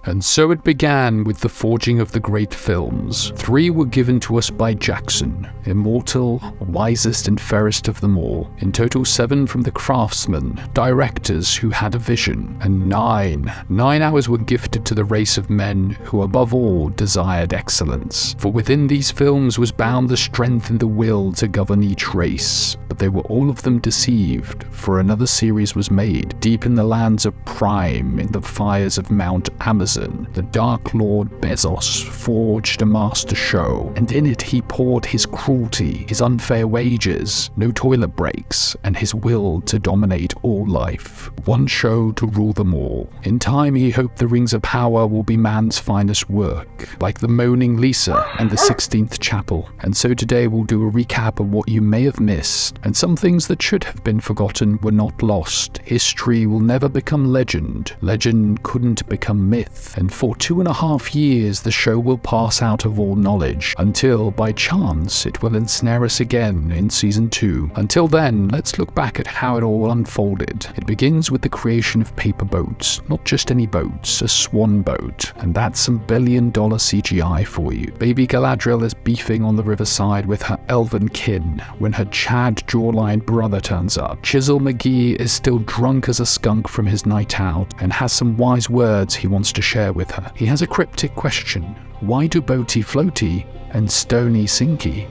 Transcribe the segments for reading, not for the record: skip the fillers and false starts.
And so it began with the forging of the great films. 3 were given to us by Jackson, immortal, wisest and fairest of them all. In total 7 from the craftsmen, directors who had a vision, and 9 hours were gifted to the race of men who above all desired excellence. For within these films was bound the strength and the will to govern each race. But they were all of them deceived, for another series was made, deep in the lands of Prime, in the fires of Mount Amazon. The Dark Lord Bezos forged a master show, and in it he poured his cruelty, his unfair wages, no toilet breaks, and his will to dominate all life. One show to rule them all. In time he hoped the Rings of Power will be man's finest work, like the Moaning Lisa and the 16th Chapel. And so today we'll do a recap of what you may have missed, and some things that should have been forgotten were not lost. History will never become legend. Legend couldn't become myth. And for 2.5 years the show will pass out of all knowledge, until by chance it will ensnare us again in season 2. Until then, let's look back at how it all unfolded. It begins with the creation of paper boats. Not just any boats, a swan boat. And that's some $1 billion CGI for you. Baby Galadriel is beefing on the riverside with her elven kin when her Chad jawline brother turns up. Chisel McGee is still drunk as a skunk from his night out and has some wise words he wants to share with her. He has a cryptic question. Why do boaty floaty and stony sinky?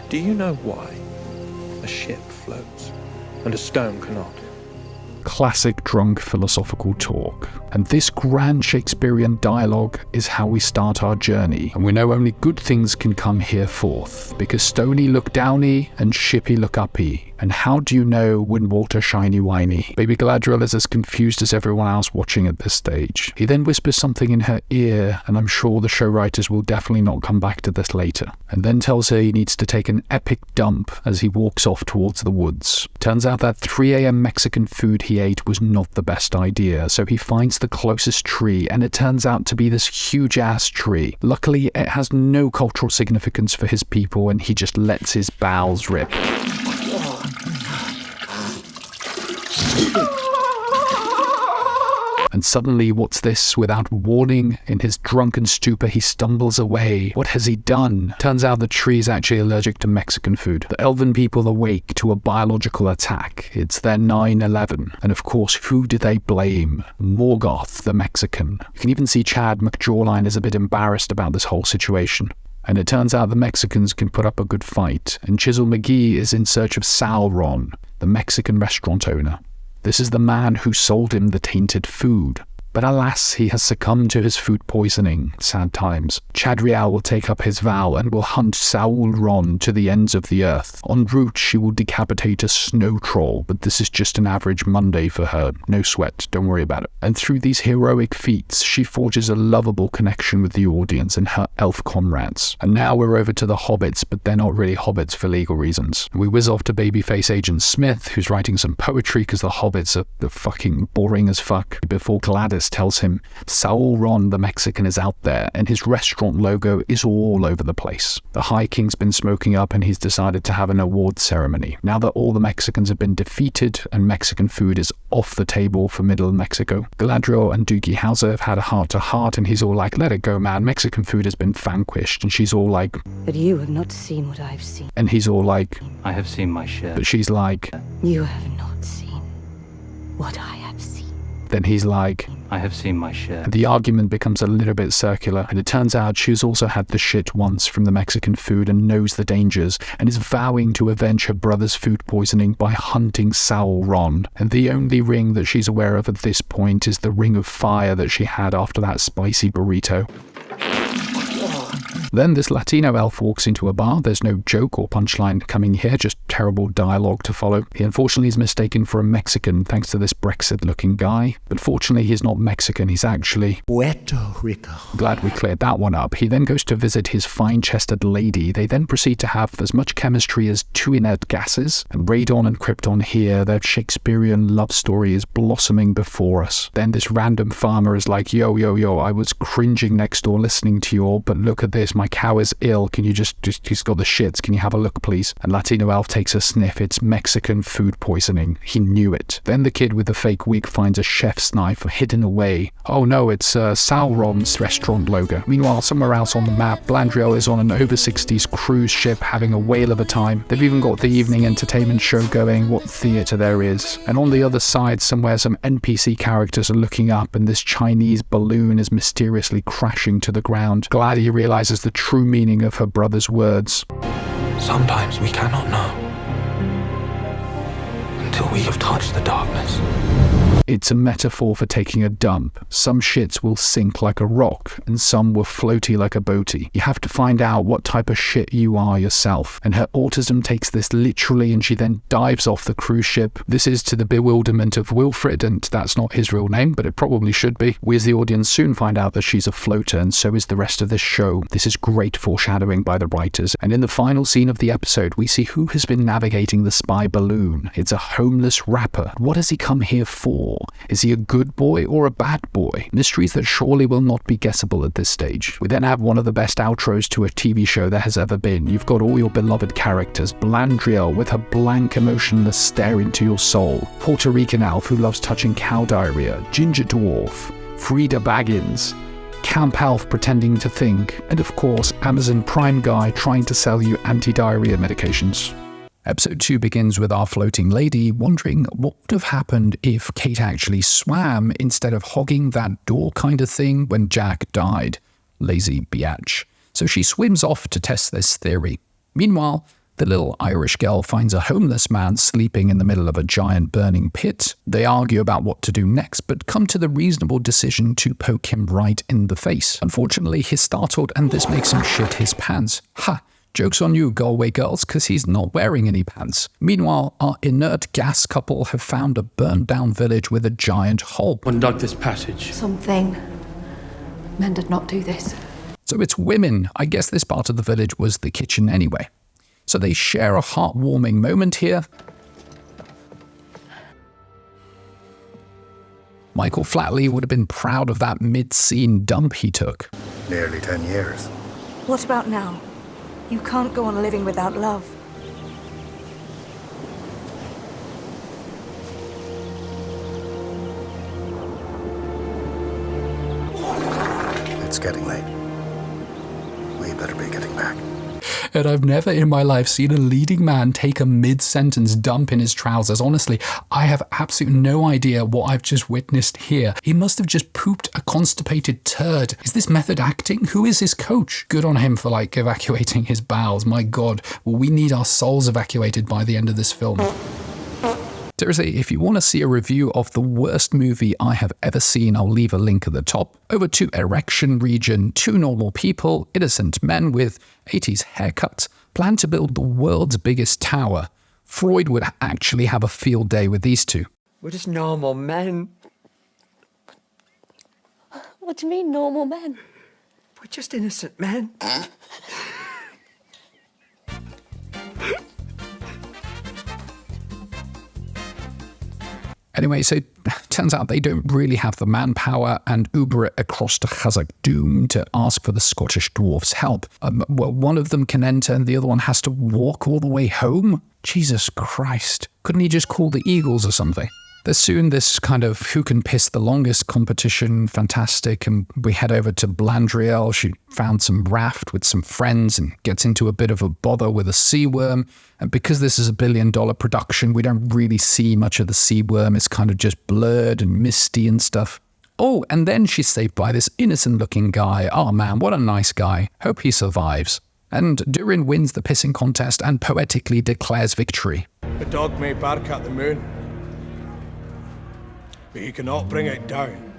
Do you know why a ship floats and a stone cannot? Classic drunk philosophical talk. And this grand Shakespearean dialogue is how we start our journey, and we know only good things can come here forth, because Stony look downy and Shippy look uppy. And how do you know when water shiny whiny? Baby Galadriel is as confused as everyone else watching at this stage. He then whispers something in her ear, and I'm sure the show writers will definitely not come back to this later, and then tells her he needs to take an epic dump as he walks off towards the woods. Turns out that 3 a.m. Mexican food he ate was not the best idea, so he finds the closest tree, and it turns out to be this huge ass tree. Luckily, it has no cultural significance for his people, and he just lets his bowels rip. And suddenly, what's this? Without warning, in his drunken stupor, he stumbles away. What has he done? Turns out the tree is actually allergic to Mexican food. The elven people awake to a biological attack. It's their 9/11. And of course, who do they blame? Morgoth, the Mexican. You can even see Chad McJawline is a bit embarrassed about this whole situation. And it turns out the Mexicans can put up a good fight, and Chisel McGee is in search of Sauron, the Mexican restaurant owner. This is the man who sold him the tainted food. But alas, he has succumbed to his food poisoning. Sad times. Chadriel will take up his vow and will hunt Sauron to the ends of the earth. En route, she will decapitate a snow troll, but this is just an average Monday for her. No sweat, don't worry about it. And through these heroic feats, she forges a lovable connection with the audience and her elf comrades. And now we're over to the hobbits, but they're not really hobbits for legal reasons. We whiz off to babyface Agent Smith, who's writing some poetry because the hobbits are fucking boring as fuck, before Gladys tells him Sauron the Mexican is out there, and his restaurant logo is all over the place. The High King's been smoking up, and he's decided to have an award ceremony. Now that all the Mexicans have been defeated and Mexican food is off the table for Middle Mexico, Galadriel and Doogie Howser have had a heart-to-heart, and he's all like, let it go, man, Mexican food has been vanquished. And she's all like, but you have not seen what I've seen. And he's all like, I have seen my share. But she's like, you have not seen what I have seen. Then he's like, I have seen my share. The argument becomes a little bit circular, and it turns out she's also had the shit once from the Mexican food and knows the dangers, and is vowing to avenge her brother's food poisoning by hunting Sauron. And the only ring that she's aware of at this point is the ring of fire that she had after that spicy burrito. Then this Latino elf walks into a bar. There's no joke or punchline coming here, just terrible dialogue to follow. He unfortunately is mistaken for a Mexican thanks to this Brexit-looking guy. But fortunately, he's not Mexican. He's actually Puerto Rico. Glad we cleared that one up. He then goes to visit his fine-chested lady. They then proceed to have as much chemistry as 2 inert gases. And Radon and Krypton here, their Shakespearean love story is blossoming before us. Then this random farmer is like, yo, I was cringing next door listening to you all, but look at this, my cow is ill. Can you just she's got the shits. Can you have a look, please? And Latino elf takes a sniff. It's Mexican food poisoning. He knew it. Then the kid with the fake wig finds a chef's knife hidden away. Oh no, it's Sauron's restaurant logo. Meanwhile, somewhere else on the map, Blandriel is on an over 60s cruise ship having a whale of a time. They've even got the evening entertainment show going, what theatre there is. And on the other side, somewhere some NPC characters are looking up and this Chinese balloon is mysteriously crashing to the ground. Gladdy realizes the true meaning of her brother's words. Sometimes we cannot know until we have touched the darkness. It's a metaphor for taking a dump. Some shits will sink like a rock, and some will floaty like a boaty. You have to find out what type of shit you are yourself. And her autism takes this literally, and she then dives off the cruise ship. This is to the bewilderment of Wilfred, and that's not his real name, but it probably should be. We as the audience soon find out that she's a floater, and so is the rest of this show. This is great foreshadowing by the writers. And in the final scene of the episode, we see who has been navigating the spy balloon. It's a homeless rapper. What has he come here for? Is he a good boy or a bad boy? Mysteries that surely will not be guessable at this stage. We then have one of the best outros to a TV show there has ever been. You've got all your beloved characters. Blandriel with her blank, emotionless stare into your soul. Puerto Rican elf who loves touching cow diarrhea. Ginger dwarf. Frida Baggins. Camp elf pretending to think. And of course, Amazon Prime guy trying to sell you anti-diarrhea medications. Episode 2 begins with our floating lady wondering what would have happened if Kate actually swam instead of hogging that door kind of thing when Jack died. Lazy biatch. So she swims off to test this theory. Meanwhile, the little Irish girl finds a homeless man sleeping in the middle of a giant burning pit. They argue about what to do next, but come to the reasonable decision to poke him right in the face. Unfortunately, he's startled and this makes him shit his pants. Ha! Joke's on you, Galway girls, because he's not wearing any pants. Meanwhile, our inert gas couple have found a burnt-down village with a giant hole. One dug this passage. Something. Men did not do this. So it's women. I guess this part of the village was the kitchen anyway. So they share a heartwarming moment here. Michael Flatley would have been proud of that mid-scene dump he took. Nearly 10 years. What about now? You can't go on living without love. It's getting late. We better be getting back. And I've never in my life seen a leading man take a mid-sentence dump in his trousers. Honestly, I have absolutely no idea what I've just witnessed here. He must have just pooped a constipated turd. Is this method acting? Who is his coach? Good on him for evacuating his bowels. My God, will we need our souls evacuated by the end of this film? Seriously, if you want to see a review of the worst movie I have ever seen, I'll leave a link at the top. Over to Erection Region, 2 normal people, innocent men with 80s haircuts, plan to build the world's biggest tower. Freud would actually have a field day with these two. We're just normal men. What do you mean, normal men? We're just innocent men. Anyway, so it turns out they don't really have the manpower and Uber it across to Khazak Doom to ask for the Scottish dwarf's help. Well, one of them can enter and the other one has to walk all the way home? Jesus Christ. Couldn't he just call the Eagles or something? There's soon this kind of who can piss the longest competition, fantastic, and we head over to Blandriel. She found some raft with some friends and gets into a bit of a bother with a sea worm. And because this is a $1 billion production, we don't really see much of the sea worm. It's kind of just blurred and misty and stuff. Oh, and then she's saved by this innocent-looking guy. Oh man, what a nice guy. Hope he survives. And Durin wins the pissing contest and poetically declares victory. The dog may bark at the moon, but he cannot bring it down.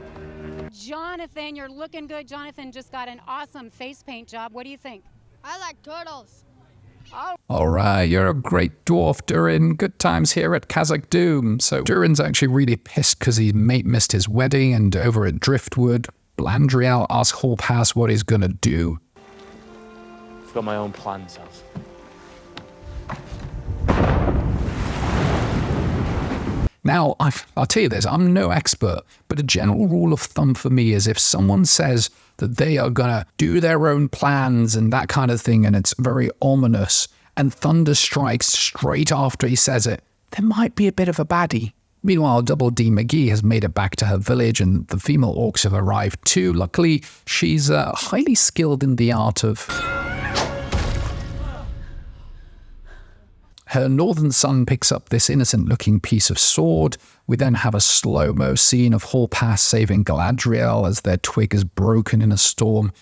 Jonathan, you're looking good. Jonathan just got an awesome face paint job. What do you think? I like turtles. Oh. Alright, you're a great dwarf, Durin. Good times here at Khazak Doom. So Durin's actually really pissed because his mate missed his wedding, and over at Driftwood, Blandriel asks Hallpass what he's gonna do. I've got my own plans, Elf. Now, I'll tell you this, I'm no expert, but a general rule of thumb for me is if someone says, that they are gonna do their own plans and that kind of thing, and it's very ominous. And thunder strikes straight after he says it. There might be a bit of a baddie. Meanwhile, Double D McGee has made it back to her village and the female orcs have arrived too. Luckily, she's highly skilled in the art of... Her northern son picks up this innocent-looking piece of sword. We then have a slow-mo scene of Hall Pass saving Galadriel as their twig is broken in a storm.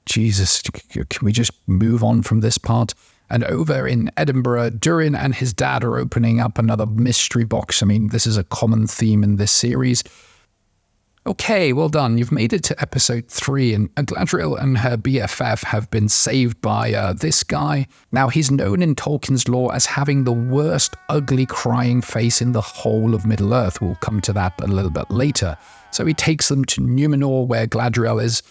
Jesus, can we just move on from this part? And over in Edinburgh, Durin and his dad are opening up another mystery box. I mean, this is a common theme in this series. Okay, well done. You've made it to episode 3, and Galadriel and her BFF have been saved by this guy. Now, he's known in Tolkien's lore as having the worst ugly crying face in the whole of Middle-earth. We'll come to that a little bit later. So he takes them to Numenor, where Galadriel is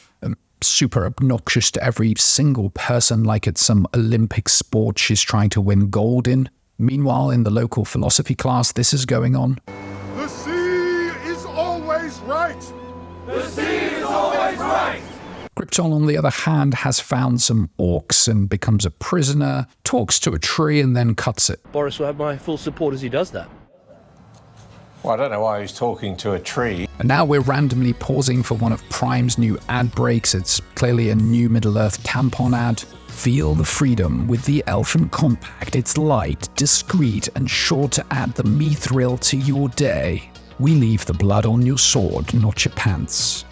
super obnoxious to every single person, like it's some Olympic sport she's trying to win gold in. Meanwhile, in the local philosophy class, this is going on. The sea is always right! The sea is always right! Krypton, on the other hand, has found some orcs and becomes a prisoner, talks to a tree and then cuts it. Boris will have my full support as he does that. Well, I don't know why he's talking to a tree. And now we're randomly pausing for one of Prime's new ad breaks. It's clearly a new Middle-earth tampon ad. Feel the freedom with the Elfin Compact. It's light, discreet, and sure to add the me thrill to your day. We leave the blood on your sword, not your pants.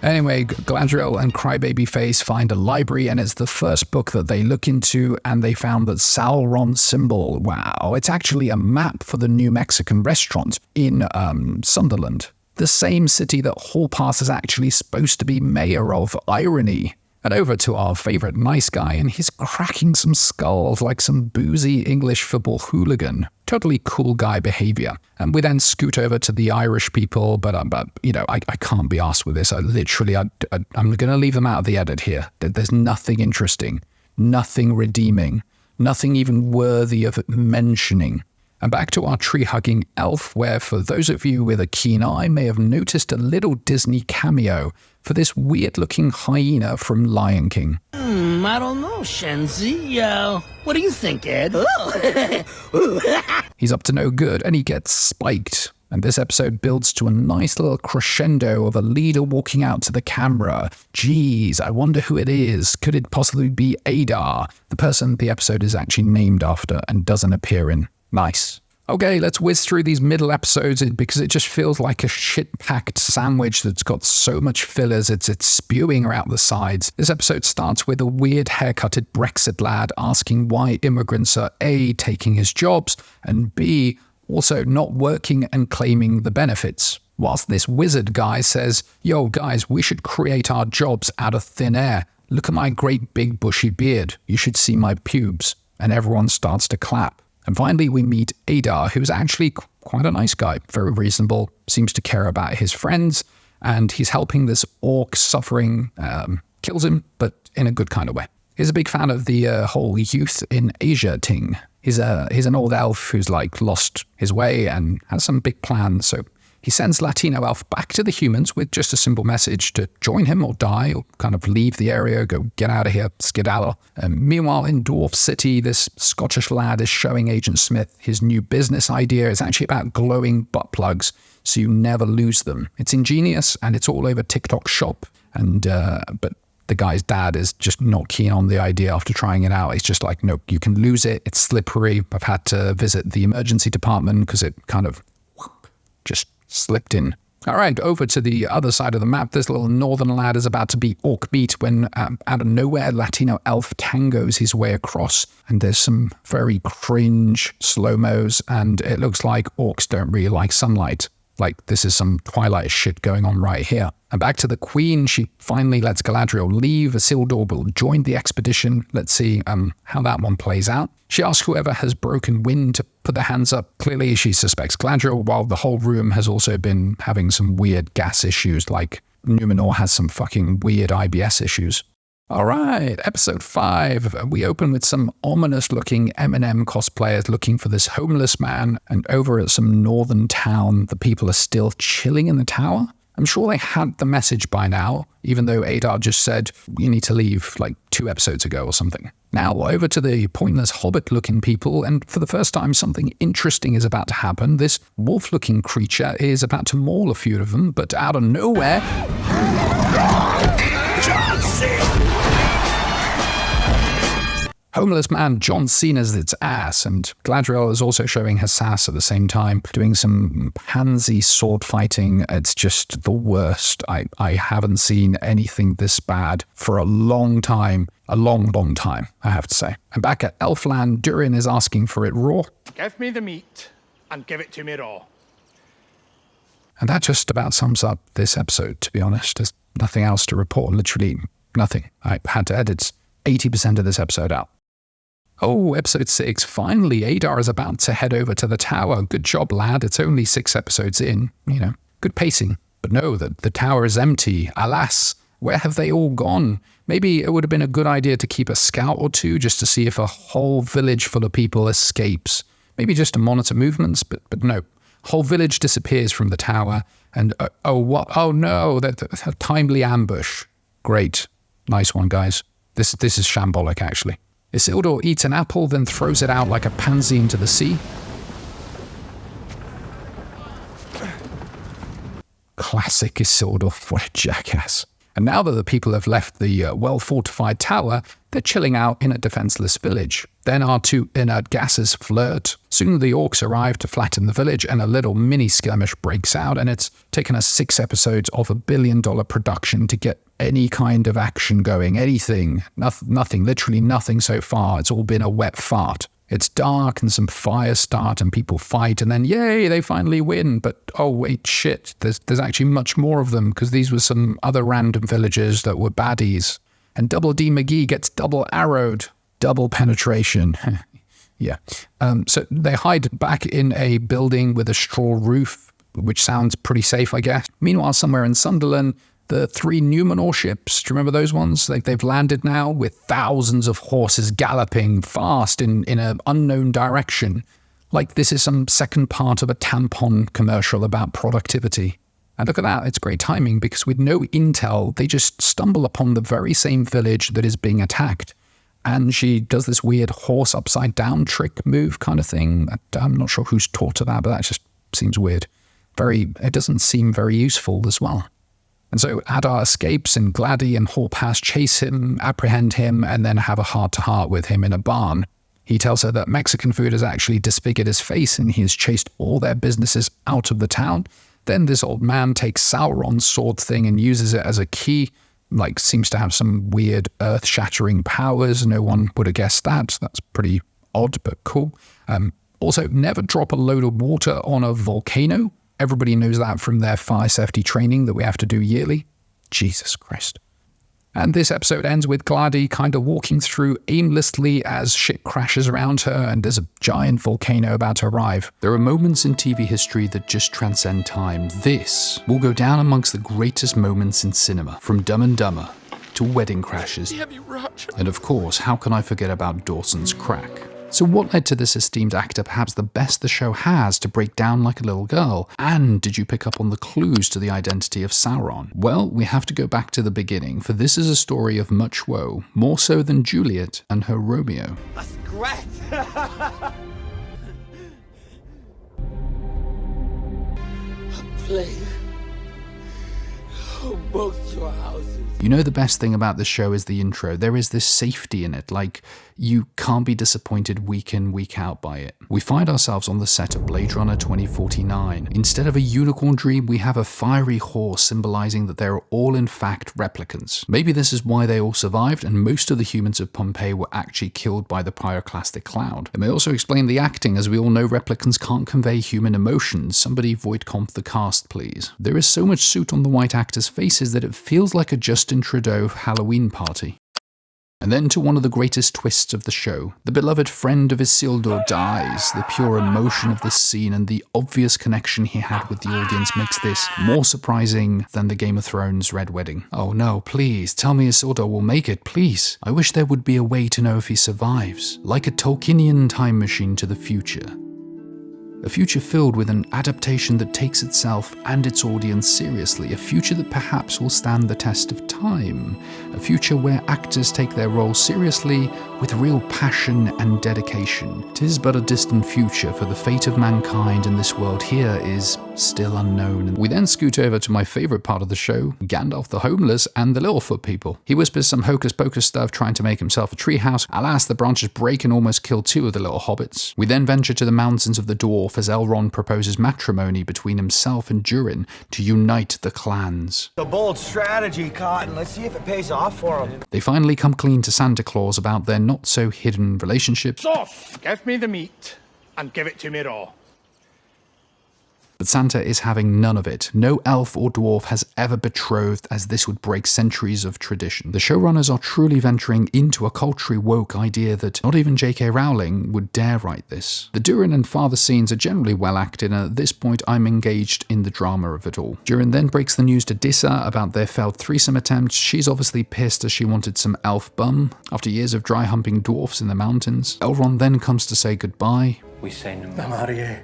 Anyway, Galadriel and Crybaby Face find a library, and it's the first book that they look into, and they found that Sauron's symbol, wow, it's actually a map for the new Mexican restaurant in Sunderland. The same city that Hall Pass is actually supposed to be mayor of. Irony. And over to our favorite nice guy, and he's cracking some skulls like some boozy English football hooligan. Totally cool guy behavior. And we then scoot over to the Irish people, but you know, I can't be arsed with this. I'm going to leave them out of the edit here. There's nothing interesting, nothing redeeming, nothing even worthy of mentioning. And back to our tree-hugging elf, where for those of you with a keen eye may have noticed a little Disney cameo for this weird-looking hyena from Lion King. I don't know, Shenzi. What do you think, Ed? He's up to no good, and he gets spiked. And this episode builds to a nice little crescendo of a leader walking out to the camera. Geez, I wonder who it is. Could it possibly be Adar, the person the episode is actually named after and doesn't appear in? Nice. Okay, let's whiz through these middle episodes because it just feels like a shit-packed sandwich that's got so much fillers it's spewing out the sides. This episode starts with a weird haircutted Brexit lad asking why immigrants are A, taking his jobs, and B, also not working and claiming the benefits. Whilst this wizard guy says, yo guys, we should create our jobs out of thin air. Look at my great big bushy beard. You should see my pubes. And everyone starts to clap. And finally, we meet Adar, who's actually quite a nice guy, very reasonable, seems to care about his friends, and he's helping this orc suffering, kills him, but in a good kind of way. He's a big fan of the whole youth in Asia thing. He's an old elf who's like lost his way and has some big plans, so he sends Latino elf back to the humans with just a simple message to join him or die, or kind of leave the area, go get out of here, skedaddle. Meanwhile, in Dwarf City, this Scottish lad is showing Agent Smith his new business idea. It's actually about glowing butt plugs, so you never lose them. It's ingenious, and it's all over TikTok Shop. And but the guy's dad is just not keen on the idea after trying it out. It's just like, nope, you can lose it. It's slippery. I've had to visit the emergency department because it kind of just slipped in. All right, over to the other side of the map. This little northern lad is about to be orc beat when out of nowhere, Latino elf tangos his way across. And there's some very cringe slow-mos, and it looks like orcs don't really like sunlight. Like, this is some Twilight shit going on right here. And back to the Queen, she finally lets Galadriel leave. Isildur will join the expedition. Let's see how that one plays out. She asks whoever has broken wind to put their hands up. Clearly, she suspects Galadriel, while the whole room has also been having some weird gas issues, like Numenor has some fucking weird IBS issues. All right, episode 5. We open with some ominous-looking Eminem cosplayers looking for this homeless man, and over at some northern town, the people are still chilling in the tower. I'm sure they had the message by now, even though Adar just said, you need to leave like 2 episodes ago or something. Now, over to the pointless hobbit-looking people, and for the first time, something interesting is about to happen. This wolf-looking creature is about to maul a few of them, but out of nowhere... Homeless man John Cena's its ass, and Galadriel is also showing her sass at the same time, doing some pansy sword fighting. It's just the worst. I haven't seen anything this bad for a long time. A long, long time, I have to say. And back at Elfland, Durin is asking for it raw. Give me the meat, and give it to me raw. And that just about sums up this episode, to be honest. There's nothing else to report, literally nothing. I had to edit 80% of this episode out. Oh, episode 6. Finally, Adar is about to head over to the tower. Good job, lad. It's only 6 episodes in. You know, good pacing. But no, the tower is empty. Alas, where have they all gone? Maybe it would have been a good idea to keep a scout or two just to see if a whole village full of people escapes. Maybe just to monitor movements, but no. Whole village disappears from the tower. And what? Oh no, that's a timely ambush. Great. Nice one, guys. This is shambolic, actually. Isildur eats an apple, then throws it out like a pansy into the sea. Classic Isildur, what a jackass. And now that the people have left the well-fortified tower, they're chilling out in a defenseless village. Then our 2 inert gases flirt. Soon the orcs arrive to flatten the village, and a little mini-skirmish breaks out, and it's taken us 6 episodes of $1 billion production to get any kind of action going, anything. Nothing, literally nothing so far. It's all been a wet fart. It's dark and some fires start and people fight and then yay, they finally win. But oh wait, shit, there's actually much more of them because these were some other random villagers that were baddies. And Double D McGee gets double arrowed. Double penetration. Yeah. So they hide back in a building with a straw roof, which sounds pretty safe, I guess. Meanwhile, somewhere in Sunderland, the 3 Numenor ships, do you remember those ones? They've landed now with thousands of horses galloping fast in an unknown direction. Like this is some second part of a tampon commercial about productivity. And look at that, it's great timing because with no intel, they just stumble upon the very same village that is being attacked. And she does this weird horse upside down trick move kind of thing. I'm not sure who's taught her that, but that just seems weird. It doesn't seem very useful as well. And so Adar escapes and Gladdy and Horpass chase him, apprehend him, and then have a heart-to-heart with him in a barn. He tells her that Mexican food has actually disfigured his face and he has chased all their businesses out of the town. Then this old man takes Sauron's sword thing and uses it as a key, seems to have some weird earth-shattering powers. No one would have guessed that. That's pretty odd, but cool. Also, never drop a load of water on a volcano. Everybody knows that from their fire safety training that we have to do yearly. Jesus Christ. And this episode ends with Gladdy kind of walking through aimlessly as shit crashes around her and there's a giant volcano about to arrive. There are moments in TV history that just transcend time. This will go down amongst the greatest moments in cinema, from Dumb and Dumber to Wedding Crashes. And of course, how can I forget about Dawson's Crack? So what led to this esteemed actor perhaps the best the show has to break down like a little girl? And did you pick up on the clues to the identity of Sauron? Well, we have to go back to the beginning, for this is a story of much woe, more so than Juliet and her Romeo. That's great! A plague on both your houses. You know the best thing about this show is the intro. There is this safety in it, like you can't be disappointed week in, week out by it. We find ourselves on the set of Blade Runner 2049. Instead of a unicorn dream, we have a fiery horse symbolizing that they're all in fact replicants. Maybe this is why they all survived and most of the humans of Pompeii were actually killed by the pyroclastic cloud. It may also explain the acting, as we all know replicants can't convey human emotions. Somebody void comp the cast, please. There is so much soot on the white actors' faces that it feels like a Justin Trudeau Halloween party. And then to one of the greatest twists of the show. The beloved friend of Isildur dies. The pure emotion of this scene and the obvious connection he had with the audience makes this more surprising than the Game of Thrones Red Wedding. Oh no, please, tell me Isildur will make it, please. I wish there would be a way to know if he survives. Like a Tolkienian time machine to the future. A future filled with an adaptation that takes itself and its audience seriously. A future that perhaps will stand the test of time. A future where actors take their roles seriously with real passion and dedication. 'Tis but a distant future, for the fate of mankind in this world here is still unknown. We then scoot over to my favourite part of the show, Gandalf the homeless and the Littlefoot people. He whispers some hocus pocus stuff trying to make himself a treehouse. Alas, the branches break and almost kill 2 of the little hobbits. We then venture to the mountains of the dwarf as Elrond proposes matrimony between himself and Durin to unite the clans. A bold strategy, Cotton. Let's see if it pays off for him. They finally come clean to Santa Claus about their not-so-hidden relationship. Sauce! Give me the meat, and give it to me raw. But Santa is having none of it. No elf or dwarf has ever betrothed, as this would break centuries of tradition. The showrunners are truly venturing into a culturally woke idea that not even J.K. Rowling would dare write this. The Durin and father scenes are generally well acted, and at this point I'm engaged in the drama of it all. Durin then breaks the news to Dissa about their failed threesome attempt. She's obviously pissed as she wanted some elf bum. After years of dry humping dwarfs in the mountains, Elrond then comes to say goodbye. We say no more. I'm out of here.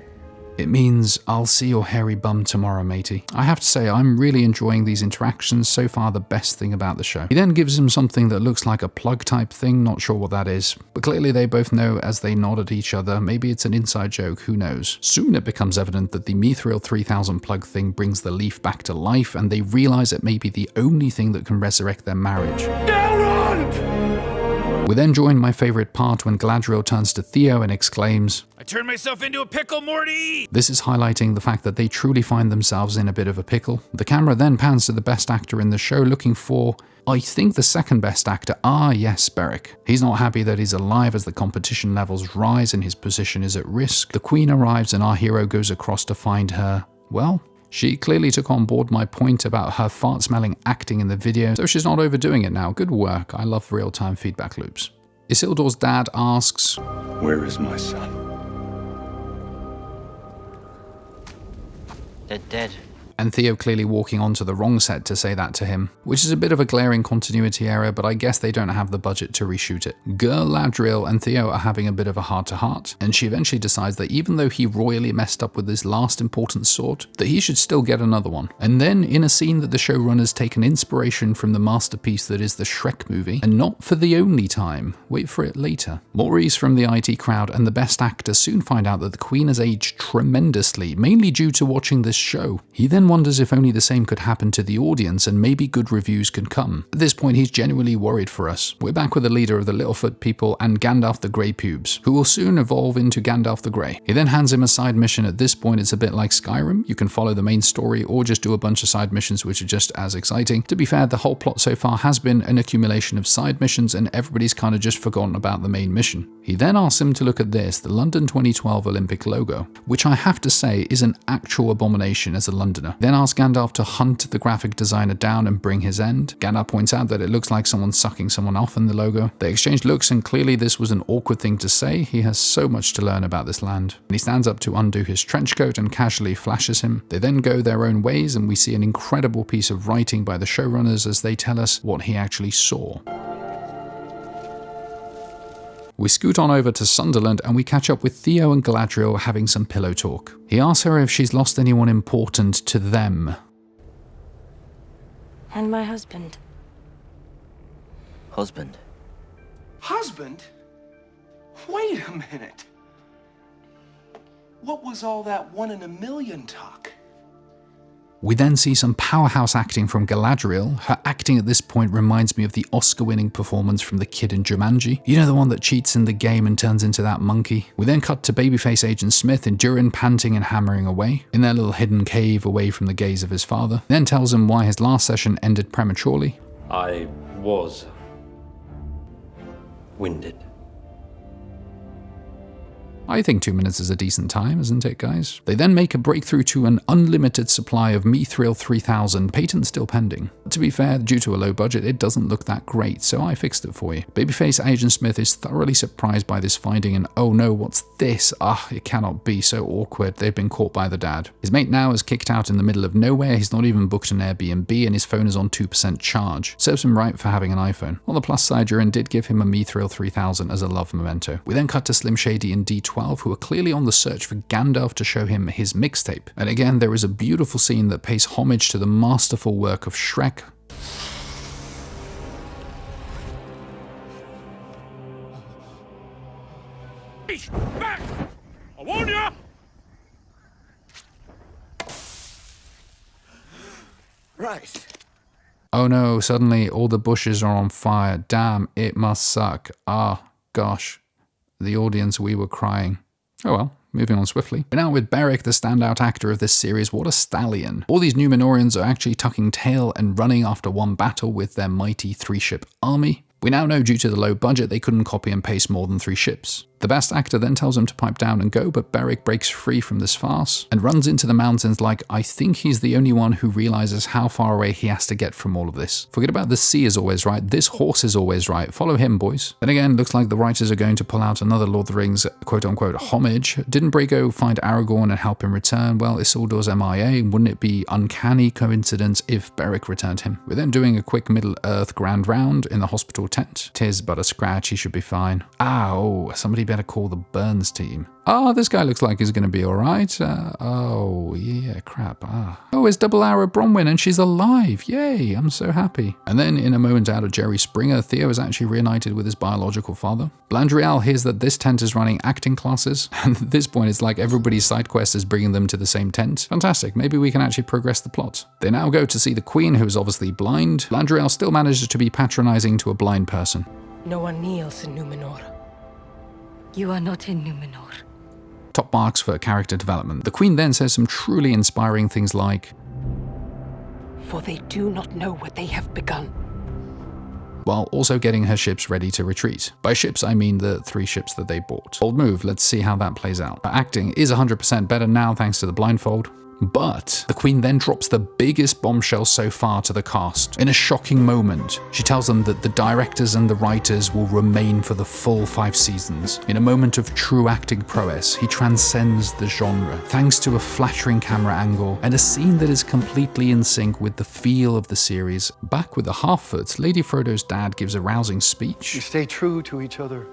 It means I'll see your hairy bum tomorrow, matey. I have to say, I'm really enjoying these interactions. So far, the best thing about the show. He then gives him something that looks like a plug type thing, not sure what that is. But clearly they both know as they nod at each other. Maybe it's an inside joke, who knows. Soon it becomes evident that the Mithril 3000 plug thing brings the leaf back to life, and they realize it may be the only thing that can resurrect their marriage. We then join my favourite part when Galadriel turns to Theo and exclaims, "I turned myself into a pickle, Morty!" This is highlighting the fact that they truly find themselves in a bit of a pickle. The camera then pans to the best actor in the show, looking for, I think, the second best actor. Yes, Beric. He's not happy that he's alive as the competition levels rise and his position is at risk. The Queen arrives and our hero goes across to find her, well, she clearly took on board my point about her fart-smelling acting in the video, so she's not overdoing it now. Good work. I love real-time feedback loops. Isildur's dad asks, "Where is my son?" They're dead. And Theo clearly walking onto the wrong set to say that to him, which is a bit of a glaring continuity error, but I guess they don't have the budget to reshoot it. Galadriel and Theo are having a bit of a heart-to-heart, and she eventually decides that even though he royally messed up with his last important sword, that he should still get another one. And then, in a scene that the showrunners take an inspiration from the masterpiece that is the Shrek movie, and not for the only time, wait for it later. Maurice from the IT crowd and the best actor soon find out that the Queen has aged tremendously, mainly due to watching this show. He then wonders if only the same could happen to the audience and maybe good reviews can come. At this point, he's genuinely worried for us. We're back with the leader of the Littlefoot people and Gandalf the Grey Pubes, who will soon evolve into Gandalf the Grey. He then hands him a side mission. At this point, it's a bit like Skyrim. You can follow the main story or just do a bunch of side missions which are just as exciting. To be fair, the whole plot so far has been an accumulation of side missions and everybody's kind of just forgotten about the main mission. He then asks him to look at this, the London 2012 Olympic logo, which I have to say is an actual abomination as a Londoner. Then asks Gandalf to hunt the graphic designer down and bring his end. Gandalf points out that it looks like someone sucking someone off in the logo. They exchange looks and clearly this was an awkward thing to say. He has so much to learn about this land. And he stands up to undo his trench coat and casually flashes him. They then go their own ways and we see an incredible piece of writing by the showrunners as they tell us what he actually saw. We scoot on over to Sunderland and we catch up with Theo and Galadriel having some pillow talk. He asks her if she's lost anyone important to them. And my husband. Husband? Husband? Wait a minute. What was all that 1 in a million talk? We then see some powerhouse acting from Galadriel. Her acting at this point reminds me of the Oscar-winning performance from the kid in Jumanji. You know, the one that cheats in the game and turns into that monkey? We then cut to babyface Agent Smith and Durin panting and hammering away, in their little hidden cave away from the gaze of his father. He then tells him why his last session ended prematurely. I was winded. I think 2 minutes is a decent time, isn't it, guys? They then make a breakthrough to an unlimited supply of Mithril 3000, patent still pending. To be fair, due to a low budget, it doesn't look that great, so I fixed it for you. Babyface Agent Smith is thoroughly surprised by this finding and, oh no, what's this? It cannot be, so awkward. They've been caught by the dad. His mate now is kicked out in the middle of nowhere. He's not even booked an Airbnb and his phone is on 2% charge. Serves him right for having an iPhone. On the plus side, Durin did give him a Mithril 3000 as a love memento. We then cut to Slim Shady and D12 12 who are clearly on the search for Gandalf to show him his mixtape. And again, there is a beautiful scene that pays homage to the masterful work of Shrek. Back! I warn ya! Right. Oh no, suddenly all the bushes are on fire. Damn, it must suck. Ah, gosh. The audience, we were crying. Oh well, moving on swiftly. But now with Beric, the standout actor of this series, what a stallion. All these Númenóreans are actually tucking tail and running after one battle with their mighty 3-ship army. We now know due to the low budget they couldn't copy and paste more than 3 ships. The best actor then tells him to pipe down and go, but Beric breaks free from this farce and runs into the mountains like I think he's the only one who realizes how far away he has to get from all of this. Forget about the sea is always right, this horse is always right, follow him boys. Then again, looks like the writers are going to pull out another Lord of the Rings quote-unquote homage. Didn't Brago find Aragorn and help him return? Well, Isildur's MIA, wouldn't it be uncanny coincidence if Beric returned him? We're then doing a quick Middle-earth grand round in the hospital tent. Tis but a scratch, he should be fine. Oh, somebody better call the Burns team. Oh, this guy looks like he's going to be alright. Oh, yeah, crap. Oh, it's Double Arrow Bronwyn and she's alive. Yay, I'm so happy. And then, in a moment out of Jerry Springer, Theo is actually reunited with his biological father. Blandriel hears that this tent is running acting classes, and at this point it's like everybody's side quest is bringing them to the same tent. Fantastic, maybe we can actually progress the plot. They now go to see the Queen, who is obviously blind. Blandriel still manages to be patronizing to a blind person. No one kneels in Númenor. You are not in Númenor. Top marks for character development. The Queen then says some truly inspiring things like, For they do not know what they have begun. While also getting her ships ready to retreat. By ships, I mean the 3 ships that they bought. Bold move, let's see how that plays out. Her acting is 100% better now thanks to the blindfold. But the Queen then drops the biggest bombshell so far to the cast. In a shocking moment, she tells them that the directors and the writers will remain for the full 5 seasons. In a moment of true acting prowess, he transcends the genre, thanks to a flattering camera angle and a scene that is completely in sync with the feel of the series. Back with the Half-Foots, Lady Frodo's dad gives a rousing speech. We stay true to each other.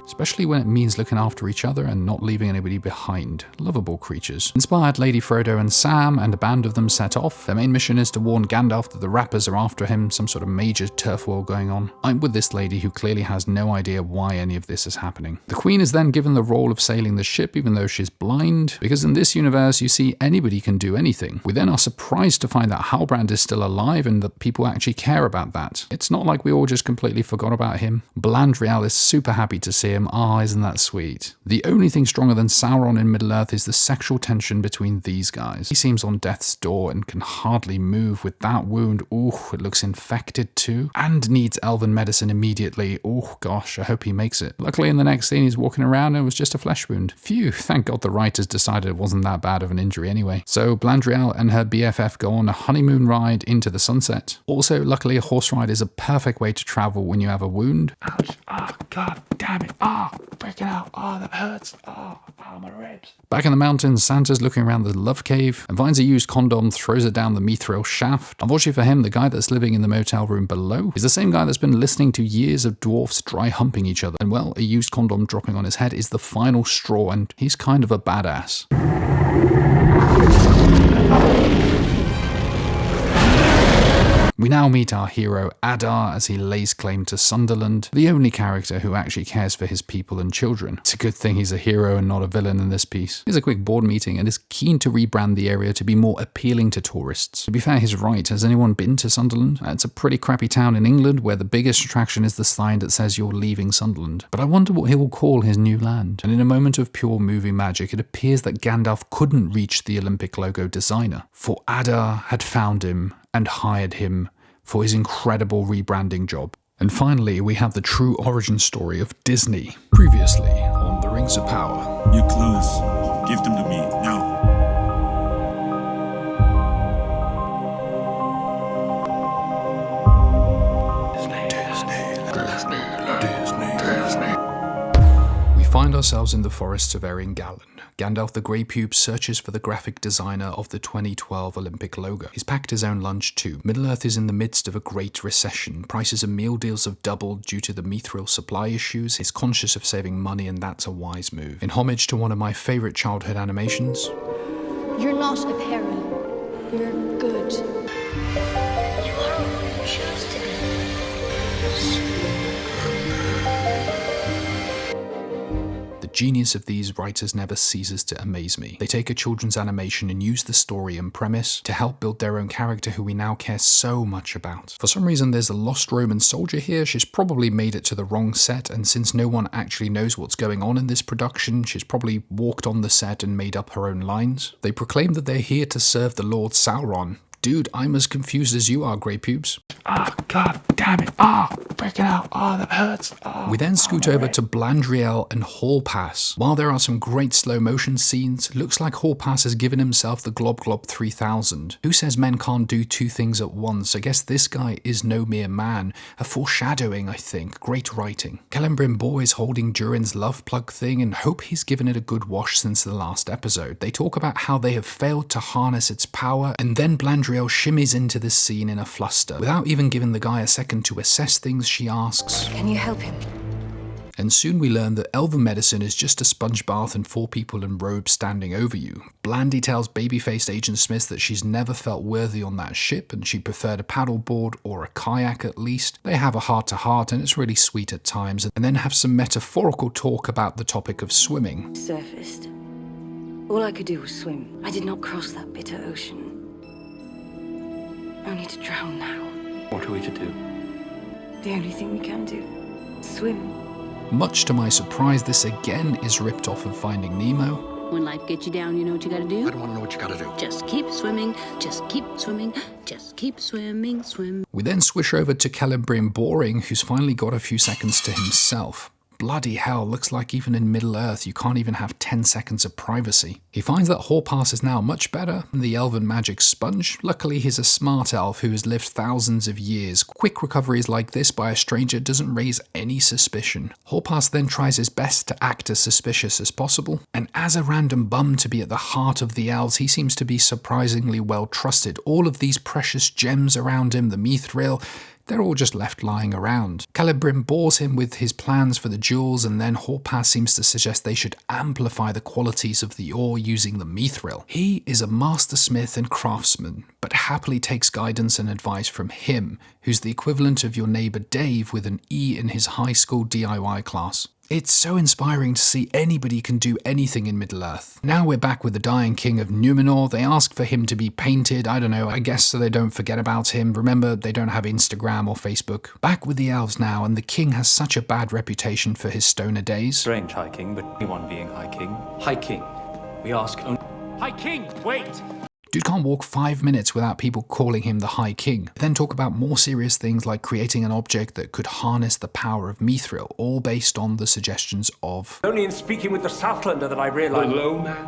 Especially when it means looking after each other and not leaving anybody behind. Lovable creatures. Inspired, Lady Frodo and Sam and a band of them set off. Their main mission is to warn Gandalf that the rappers are after him, some sort of major turf war going on. I'm with this lady who clearly has no idea why any of this is happening. The Queen is then given the role of sailing the ship even though she's blind, because in this universe you see anybody can do anything. We then are surprised to find that Halbrand is still alive and that people actually care about that. It's not like we all just completely forgot about him. Blandriel is super happy to see him. Ah, isn't that sweet? The only thing stronger than Sauron in Middle-earth is the sexual tension between these guys. He seems on death's door and can hardly move with that wound. Ooh, it looks infected too. And needs elven medicine immediately. Oh gosh, I hope he makes it. Luckily in the next scene he's walking around and it was just a flesh wound. Phew, thank God the writers decided it wasn't that bad of an injury anyway. So Blandriel and her BFF go on a honeymoon ride into the sunset. Also, luckily a horse ride is a perfect way to travel when you have a wound. Ouch. Oh, God damn it. Oh, breaking out. Oh, that hurts. Oh, my ribs. Back in the mountains, Santa's looking around the love cave and finds a used condom, throws it down the mithril shaft. Unfortunately for him, the guy that's living in the motel room below is the same guy that's been listening to years of dwarfs dry humping each other. And well, a used condom dropping on his head is the final straw, and he's kind of a badass. We now meet our hero Adar as he lays claim to Sunderland, the only character who actually cares for his people and children. It's a good thing he's a hero and not a villain in this piece. He has a quick board meeting and is keen to rebrand the area to be more appealing to tourists. To be fair, he's right. Has anyone been to Sunderland? It's a pretty crappy town in England where the biggest attraction is the sign that says you're leaving Sunderland. But I wonder what he will call his new land. And in a moment of pure movie magic, it appears that Gandalf couldn't reach the Olympic logo designer, for Adar had found him and hired him for his incredible rebranding job. And finally, we have the true origin story of Disney. Previously on The Rings of Power. Your clothes. Give them to me, now. We find ourselves in the forests of Erin Gallen. Gandalf the Grey Pubes searches for the graphic designer of the 2012 Olympic logo. He's packed his own lunch too. Middle-earth is in the midst of a great recession. Prices of meal deals have doubled due to the mithril supply issues. He's conscious of saving money, and that's a wise move. In homage to one of my favourite childhood animations, you're not a peril. You're good. You are who you choose to be. the genius of these writers never ceases to amaze me. They take a children's animation and use the story and premise to help build their own character who we now care so much about. For some reason, there's a lost Roman soldier here. She's probably made it to the wrong set, and since no one actually knows what's going on in this production, she's probably walked on the set and made up her own lines. They proclaim that they're here to serve the Lord Sauron. Dude, I'm as confused as you are, Grey Pubes. Ah, god damn it. Ah, break it out. Ah, that hurts. Ah, we then scoot over to Blandriel and Hall Pass. While there are some great slow motion scenes, looks like Hall Pass has given himself the Glob Glob 3000. Who says men can't do two things at once? I guess this guy is no mere man. A foreshadowing, I think. Great writing. Celebrimbor is holding Durin's love plug thing and hope he's given it a good wash since the last episode. They talk about how they have failed to harness its power, and then Blandriel shimmies into this scene in a fluster. Without even giving the guy a second to assess things, she asks, "Can you help him?" And soon we learn that elven medicine is just a sponge bath and 4 people in robes standing over you. Blandy tells baby-faced Agent Smith that she's never felt worthy on that ship and she preferred a paddleboard or a kayak at least. They have a heart-to-heart and it's really sweet at times, and then have some metaphorical talk about the topic of swimming. Surfaced. All I could do was swim. I did not cross that bitter ocean. Only to drown now. What are we to do? The only thing we can do. Swim. Much to my surprise, this again is ripped off of Finding Nemo. When life gets you down, you know what you gotta do? I don't want to know what you gotta do. Just keep swimming, just keep swimming, just keep swimming, swim. We then switch over to Celebrimbor, who's finally got a few seconds to himself. Bloody hell, looks like even in Middle-earth you can't even have 10 seconds of privacy. He finds that Hall Pass is now much better than the elven magic sponge. Luckily he's a smart elf who has lived thousands of years. Quick recoveries like this by a stranger doesn't raise any suspicion. Hall Pass then tries his best to act as suspicious as possible, and as a random bum to be at the heart of the elves, he seems to be surprisingly well trusted. All of these precious gems around him, the mithril, they're all just left lying around. Celebrimbor bores him with his plans for the jewels, and then Hall Pass seems to suggest they should amplify the qualities of the ore using the mithril. He is a master smith and craftsman, but happily takes guidance and advice from him, who's the equivalent of your neighbour Dave with an E in his high school DIY class. It's so inspiring to see anybody can do anything in Middle-earth. Now we're back with the dying king of Numenor. They ask for him to be painted, I don't know, I guess so they don't forget about him. Remember, they don't have Instagram or Facebook. Back with the elves now, and the king has such a bad reputation for his stoner days. Strange, High King, but anyone being High King. High King, we ask only... High King, wait! Dude can't walk 5 minutes without people calling him the High King. Then talk about more serious things like creating an object that could harness the power of mithril, all based on the suggestions of... Only in speaking with the Southlander that I realized... The low man?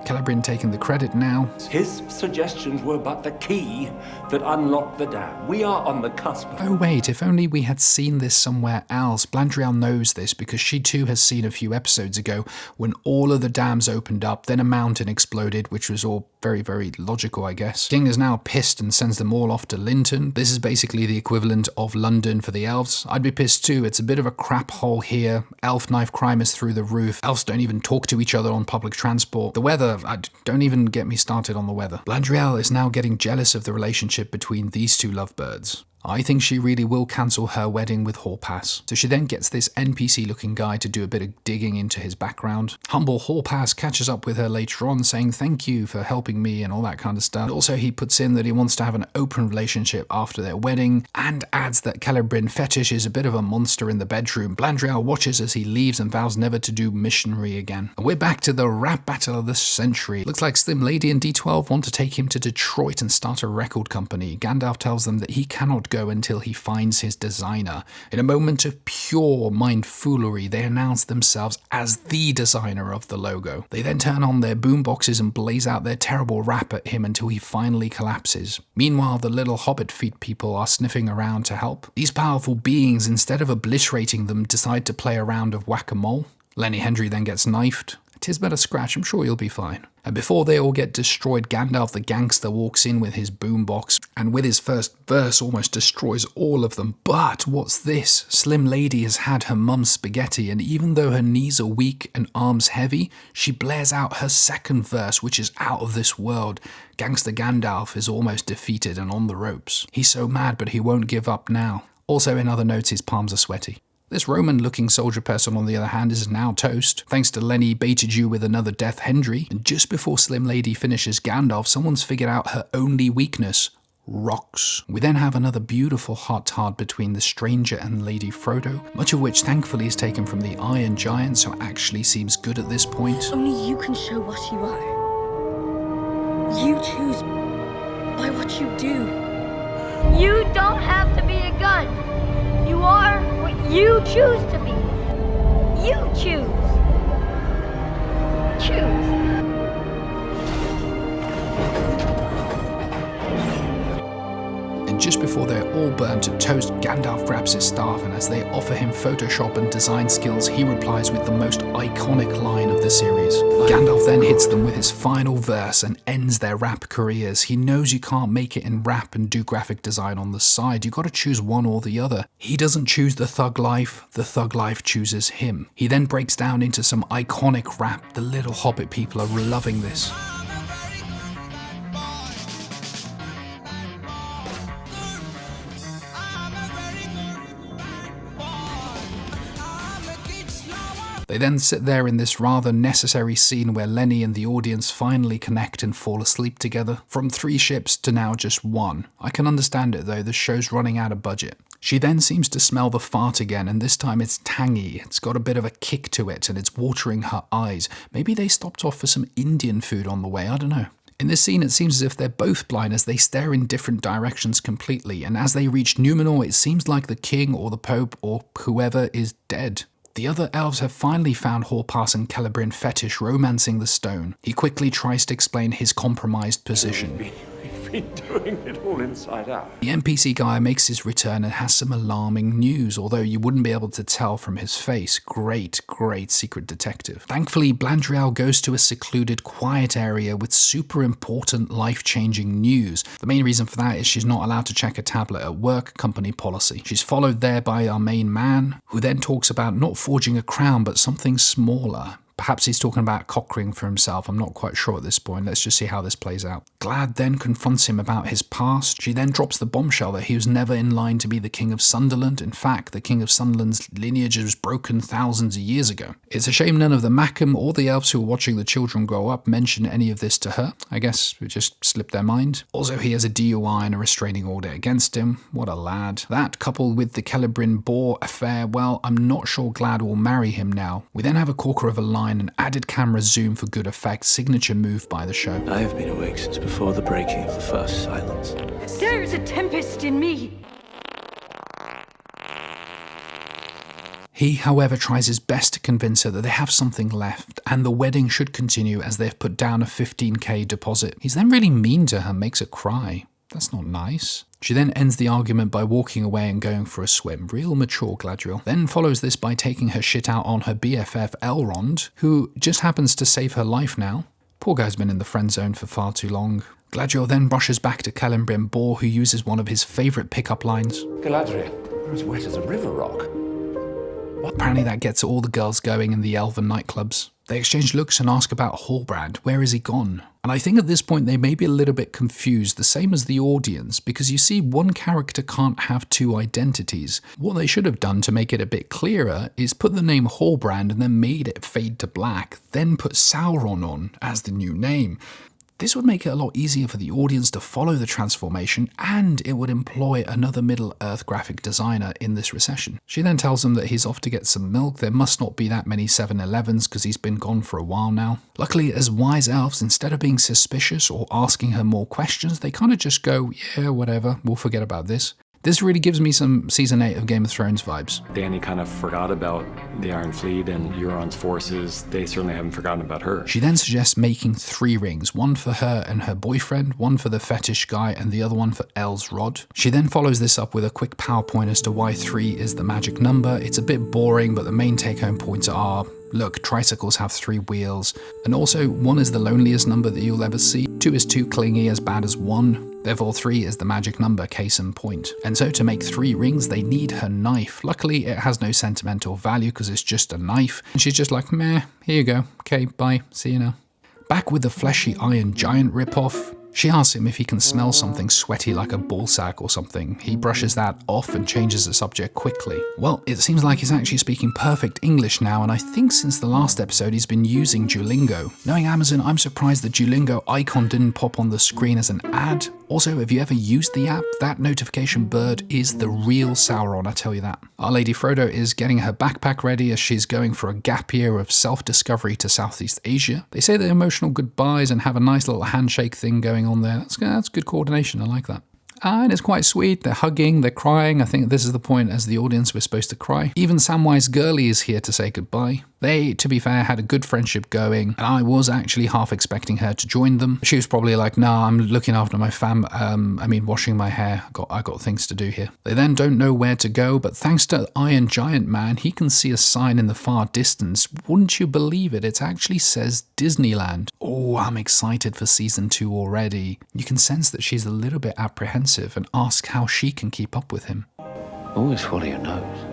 Celebrimbor taking the credit now. His suggestions were but the key that unlocked the dam. We are on the cusp. Oh wait, if only we had seen this somewhere else. Blandriel knows this because she too has seen a few episodes ago when all of the dams opened up, then a mountain exploded, which was all very, very logical, I guess. King is now pissed and sends them all off to Linton. This is basically the equivalent of London for the elves. I'd be pissed too. It's a bit of a crap hole here. Elf knife crime is through the roof. Elves don't even talk to each other on public transport. The weather, don't even get me started on the weather. Blandriel is now getting jealous of the relationship between these two lovebirds. I think she really will cancel her wedding with Hall Pass. So she then gets this NPC-looking guy to do a bit of digging into his background. Humble Hall Pass catches up with her later on, saying thank you for helping me and all that kind of stuff. And also he puts in that he wants to have an open relationship after their wedding, and adds that Celebrimbor fetish is a bit of a monster in the bedroom. Blandriel watches as he leaves and vows never to do missionary again. And we're back to the rap battle of the century. Looks like Slim Lady and D12 want to take him to Detroit and start a record company. Gandalf tells them that he cannot go until he finds his designer. In a moment of pure mindfoolery, they announce themselves as the designer of the logo. They then turn on their boomboxes and blaze out their terrible rap at him until he finally collapses. Meanwhile, the little hobbit feet people are sniffing around to help. These powerful beings, instead of obliterating them, decide to play a round of whack-a-mole. Lenny Hendry then gets knifed. 'Tis but a scratch, I'm sure you'll be fine. And before they all get destroyed, Gandalf the gangster walks in with his boombox, and with his first verse almost destroys all of them. But what's this? Slim Lady has had her mum's spaghetti, and even though her knees are weak and arms heavy, she blares out her second verse, which is out of this world. Gangster Gandalf is almost defeated and on the ropes. He's so mad, but he won't give up now. Also, in other notes, his palms are sweaty. This Roman-looking soldier person, on the other hand, is now toast. Thanks to Lenny baited you with another Death Hendry. And just before Slim Lady finishes Gandalf, someone's figured out her only weakness: rocks. We then have another beautiful heart-to-heart between the stranger and Lady Frodo, much of which thankfully is taken from the Iron Giant, so it actually seems good at this point. Only you can show what you are. You choose by what you do. You don't have to be a gun. You are what you choose to be. You choose. Choose. And just before they're all burned to toast, Gandalf grabs his staff, and as they offer him Photoshop and design skills, he replies with the most iconic line of the series. Gandalf then hits them with his final verse and ends their rap careers. He knows you can't make it in rap and do graphic design on the side. You gotta choose one or the other. He doesn't choose the thug life chooses him. He then breaks down into some iconic rap. The little Hobbit people are loving this. They then sit there in this rather necessary scene where Lenny and the audience finally connect and fall asleep together. From 3 ships to now just 1. I can understand it though, the show's running out of budget. She then seems to smell the fart again, and this time it's tangy. It's got a bit of a kick to it, and it's watering her eyes. Maybe they stopped off for some Indian food on the way, I don't know. In this scene, it seems as if they're both blind as they stare in different directions completely, and as they reach Numenor, it seems like the king or the pope or whoever is dead. The other elves have finally found Horpass and Celebrimbor fetish romancing the stone. He quickly tries to explain his compromised position. We've been doing it all inside out. The NPC guy makes his return and has some alarming news, although you wouldn't be able to tell from his face. Great secret detective. Thankfully, Blandriel goes to a secluded, quiet area with super important, life-changing news. The main reason for that is she's not allowed to check a tablet at work, company policy. She's followed there by our main man, who then talks about not forging a crown, but something smaller. Perhaps he's talking about cockring for himself, I'm not quite sure at this point. Let's just see how this plays out. Glad then confronts him about his past. She then drops the bombshell that he was never in line to be the King of Sunderland. In fact, the King of Sunderland's lineage was broken thousands of years ago. It's a shame none of the Macam or the elves who are watching the children grow up mention any of this to her. I guess it just slipped their mind. Also, he has a DUI and a restraining order against him. What a lad. That, coupled with the Celebrimbor affair, well, I'm not sure Glad will marry him now. We then have a corker of a line, an added camera zoom for good effect, signature move by the show. I have been awake since before the breaking of the first silence. There's a tempest in me. He, however, tries his best to convince her that they have something left, and the wedding should continue as they've put down a 15k deposit. He's then really mean to her, makes her cry. That's not nice. She then ends the argument by walking away and going for a swim. Real mature Galadriel. Then follows this by taking her shit out on her BFF Elrond, who just happens to save her life now. Poor guy's been in the friend zone for far too long. Galadriel then rushes back to Celebrimbor, who uses one of his favourite pickup lines. Galadriel, you're as wet as a river rock. Apparently that gets all the girls going in the elven nightclubs. They exchange looks and ask about Halbrand. Where is he gone? And I think at this point they may be a little bit confused, the same as the audience, because you see one character can't have 2 identities. What they should have done to make it a bit clearer is put the name Halbrand and then made it fade to black, then put Sauron on as the new name. This would make it a lot easier for the audience to follow the transformation, and it would employ another Middle-earth graphic designer in this recession. She then tells him that he's off to get some milk. There must not be that many 7-Elevens because he's been gone for a while now. Luckily, as wise elves, instead of being suspicious or asking her more questions, they kind of just go, yeah, whatever, we'll forget about this. This really gives me some Season 8 of Game of Thrones vibes. Dany kind of forgot about the Iron Fleet and Euron's forces. They certainly haven't forgotten about her. She then suggests making 3 rings, one for her and her boyfriend, one for the fetish guy, and the other one for Elsrod. She then follows this up with a quick PowerPoint as to why 3 is the magic number. It's a bit boring, but the main take-home points are Look, tricycles have 3 wheels, and also 1 is the loneliest number that you'll ever see, 2 is too clingy, as bad as 1, therefore 3 is the magic number, case in point. And so to make 3 rings, they need her knife. Luckily, it has no sentimental value because it's just a knife, and she's just like, meh, here you go, okay, bye, see you now. Back with the fleshy Iron Giant ripoff, she asks him if he can smell something sweaty like a ballsack or something. He brushes that off and changes the subject quickly. Well, it seems like he's actually speaking perfect English now, and I think since the last episode he's been using Duolingo. Knowing Amazon, I'm surprised the Duolingo icon didn't pop on the screen as an ad. Also, have you ever used the app? That notification bird is the real Sauron, I tell you that. Our Lady Frodo is getting her backpack ready as she's going for a gap year of self-discovery to Southeast Asia. They say their emotional goodbyes and have a nice little handshake thing going on there. That's good coordination, I like that. And it's quite sweet, they're hugging, they're crying. I think this is the point as the audience we're supposed to cry. Even Samwise Gurley is here to say goodbye. They, to be fair, had a good friendship going, and I was actually half expecting her to join them. She was probably like, nah, I'm looking after my washing my hair. I got things to do here. They then don't know where to go, but thanks to Iron Giant Man, he can see a sign in the far distance. Wouldn't you believe it? It actually says Disneyland. Oh, I'm excited for season 2 already. You can sense that she's a little bit apprehensive and ask how she can keep up with him. Always follow your nose.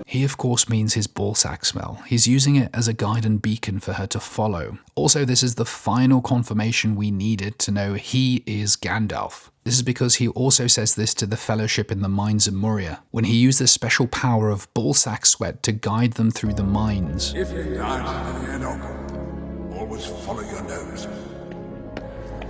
He of course means his ballsack smell. He's using it as a guide and beacon for her to follow. Also, this is the final confirmation we needed to know he is Gandalf. This is because he also says this to the Fellowship in the Mines of Moria, when he used the special power of ballsack sweat to guide them through the mines. If you guide the Enoch, always follow your nose.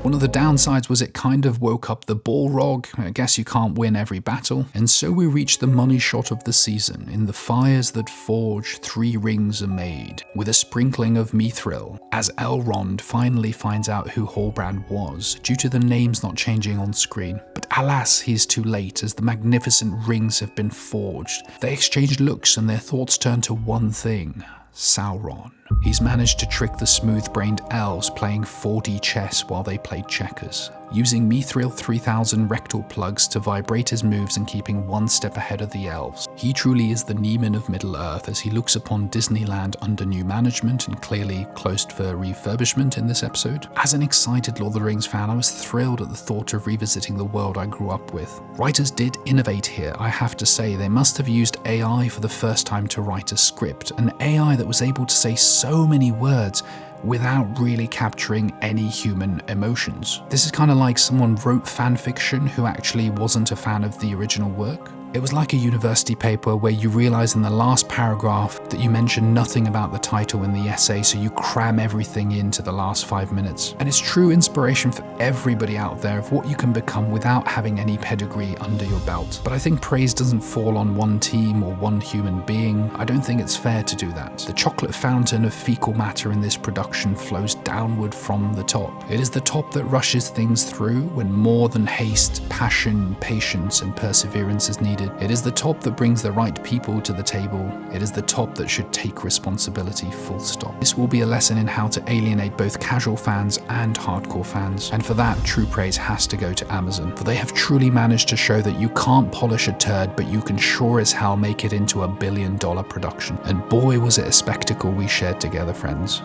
One of the downsides was it kind of woke up the Balrog. I guess you can't win every battle. And so we reach the money shot of the season. In the fires that forge, 3 rings are made, with a sprinkling of mithril, as Elrond finally finds out who Halbrand was, due to the names not changing on screen. But alas, he's too late, as the magnificent rings have been forged. They exchange looks and their thoughts turn to one thing: Sauron. He's managed to trick the smooth-brained elves playing 4D chess while they played checkers, using Mithril 3000 rectal plugs to vibrate his moves and keeping 1 step ahead of the elves. He truly is the Neiman of Middle-earth as he looks upon Disneyland under new management and clearly closed for refurbishment in this episode. As an excited Lord of the Rings fan, I was thrilled at the thought of revisiting the world I grew up with. Writers did innovate here, I have to say. They must have used AI for the first time to write a script, an AI that was able to say so many words without really capturing any human emotions. This is kind of like someone wrote fan fiction who actually wasn't a fan of the original work. It was like a university paper where you realize in the last paragraph that you mention nothing about the title in the essay, so you cram everything into the last 5 minutes. And it's true inspiration for everybody out there of what you can become without having any pedigree under your belt. But I think praise doesn't fall on one team or one human being. I don't think it's fair to do that. The chocolate fountain of fecal matter in this production flows downward from the top. It is the top that rushes things through when more than haste, passion, patience, and perseverance is needed. It is the top that brings the right people to the table. It is the top that should take responsibility, full stop. This will be a lesson in how to alienate both casual fans and hardcore fans. And for that, true praise has to go to Amazon, for they have truly managed to show that you can't polish a turd, but you can sure as hell make it into $1 billion production. And boy, was it a spectacle we shared together, friends.